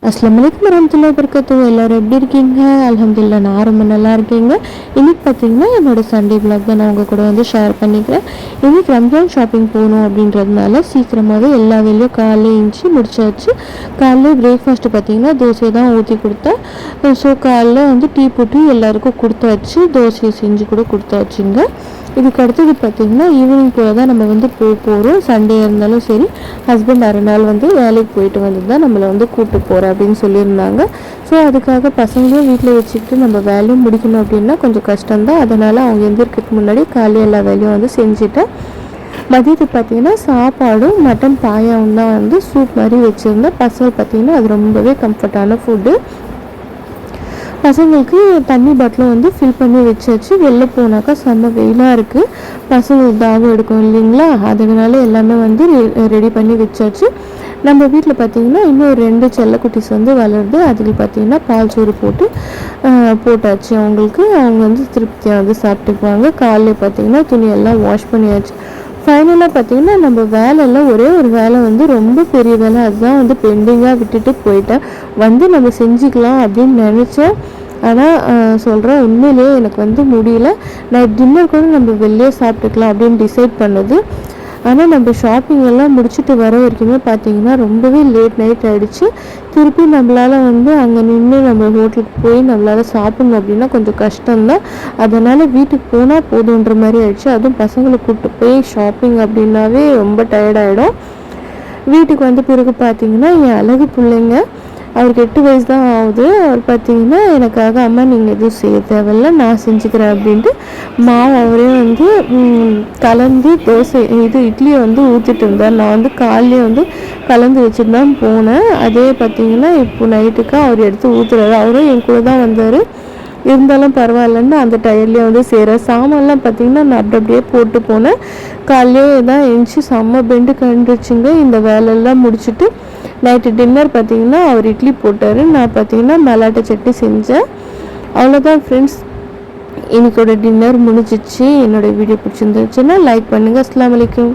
அஸ்ஸலாமு அலைக்கும் வரஹ்மத்துல்லாஹி வபரகாத்துஹு. எல்லோரும் எப்படி இருக்கீங்க? அல்ஹம்துலில்லாஹ், நான் ரொம்ப நல்லா இருக்கேங்க. இன்றைக்கி பார்த்திங்கன்னா என்னோடய சண்டே விலாக் தான் நான் உங்கள் கூட வந்து ஷேர் பண்ணிக்கிறேன். இன்றைக்கி ரம்ஜான் ஷாப்பிங் போகணும் அப்படின்றதுனால சீக்கிரமாகவே எல்லா வேலையும் காலையில் எழுந்துச்சி முடிச்சாச்சு. காலையில் பிரேக்ஃபாஸ்ட்டு பார்த்திங்கன்னா தோசை தான் ஊற்றி கொடுத்தேன். ஸோ காலையில் வந்து டீ போட்டு எல்லாேருக்கும் கொடுத்தாச்சு. தோசையை செஞ்சு கூட கொடுத்தாச்சுங்க. இதுக்கு அடுத்தது பார்த்திங்கன்னா ஈவினிங் போல் தான் நம்ம வந்து போகிறோம். சண்டே இருந்தாலும் சரி, ஹஸ்பண்ட் அரை நாள் வந்து வேலைக்கு போயிட்டு வந்து தான் நம்மளை வந்து கூப்பிட்டு போகிறேன் அப்படின்னு சொல்லியிருந்தாங்க. ஸோ அதுக்காக பசங்களையும் வீட்டில் வச்சுக்கிட்டு நம்ம வேலையும் முடிக்கணும் அப்படின்னா கொஞ்சம் கஷ்டம்தான். அதனால் அவங்க எந்திரிக்கிறதுக்கு முன்னாடி காலையில் எல்லா வேலையும் வந்து செஞ்சுட்டேன். மதியத்துக்கு பார்த்திங்கன்னா சாப்பாடும் மட்டன் பாயாவும் தான் வந்து சூப் மாதிரி வச்சுருந்தேன். பசங்க பார்த்திங்கன்னா அது ரொம்பவே கம்ஃபர்டான ஃபுட்டு. பசங்களுக்கு தண்ணி பாட்டிலும் வந்து ஃபில் பண்ணி வச்சாச்சு. வெளில போனாக்கா செம்ம வெயிலாக இருக்குது, பசங்களுக்கு தாகம் எடுக்கும் இல்லைங்களா, அதனால எல்லாமே வந்து ரெடி பண்ணி வச்சாச்சு. நம்ம வீட்டில் பார்த்திங்கன்னா இன்னும் 2 செல்லக்குட்டிஸ் வந்து வளருது. அதுக்கு பார்த்திங்கன்னா பால் சோறு போட்டாச்சு. அவங்க வந்து திருப்தியாக வந்து சாப்பிட்டுக்குவாங்க. காலையில் பார்த்திங்கன்னா துணியெல்லாம் வாஷ் பண்ணியாச்சு. ஃபைனலாக பார்த்திங்கன்னா நம்ம வேலையெல்லாம் ஒரே ஒரு வேலை வந்து ரொம்ப பெரிய வேலை, அதுதான் வந்து பெண்டிங்காக விட்டுட்டு போயிட்டேன். வந்து நம்ம செஞ்சுக்கலாம் அப்படின்னு நினச்சேன். ஆனால் சொல்கிறேன், உண்மையிலேயே எனக்கு வந்து முடியல. நான் டின்னர் கூட நம்ம வெளியே சாப்பிட்டுக்கலாம் அப்படின்னு டிசைட் பண்ணுது. ஆனால் நம்ம ஷாப்பிங் எல்லாம் முடிச்சுட்டு வர வரைக்குமே பார்த்திங்கன்னா ரொம்பவே லேட் நைட் ஆகிடுச்சு. திருப்பி நம்மளால் வந்து அங்கே நின்று நம்ம ஹோட்டலுக்கு போய் நம்மளால் சாப்பிட்ணும் அப்படின்னா கொஞ்சம் கஷ்டம்தான். அதனால் வீட்டுக்கு போனால் போதுன்ற மாதிரி ஆயிடுச்சு. அதுவும் பசங்களை கூப்பிட்டு போய் ஷாப்பிங் அப்படின்னாவே ரொம்ப டயர்டாகிடும். வீட்டுக்கு வந்த பிறகு பார்த்திங்கன்னா என் அழகு பிள்ளைங்க, அவருக்கு 8 வயசு தான் ஆகுது. அவர் பார்த்திங்கன்னா எனக்காக அம்மா நீங்கள் எதுவும் செய்ய தேவையில்ல, நான் செஞ்சுக்கிறேன் அப்படின்ட்டு மாவு அவரே வந்து கலந்து இட்லியை வந்து ஊற்றிட்டு இருந்தார். நான் வந்து காலையிலே வந்து கலந்து வச்சுட்டு தான் போனேன். அதே பார்த்திங்கன்னா இப்போ நைட்டுக்கு அவர் எடுத்து ஊற்றுறாரு. அவரும் என் கூட தான் வந்தார். இருந்தாலும் பரவாயில்லன்னு அந்த டயர்லேயே வந்து சாமான்லாம் பார்த்திங்கன்னா நான் அப்படியே போட்டு போனேன். காலையிலே தான் எழுந்துச்சி செம்ம பெண்டு கண்டுச்சுங்க. இந்த வேலையெல்லாம் முடிச்சுட்டு நைட்டு டின்னர் பார்த்திங்கன்னா அவர் இட்லி போட்டார். நான் பார்த்திங்கன்னா மல்லாட்டை சட்னி செஞ்சேன். அவ்வளோதான் ஃப்ரெண்ட்ஸ், இன்றைக்கோட டின்னர் முடிஞ்சிச்சு. என்னோடய வீடியோ பிடிச்சிருந்துச்சுன்னா லைக் பண்ணுங்கள். அஸ்ஸலாமு அலைக்கும்.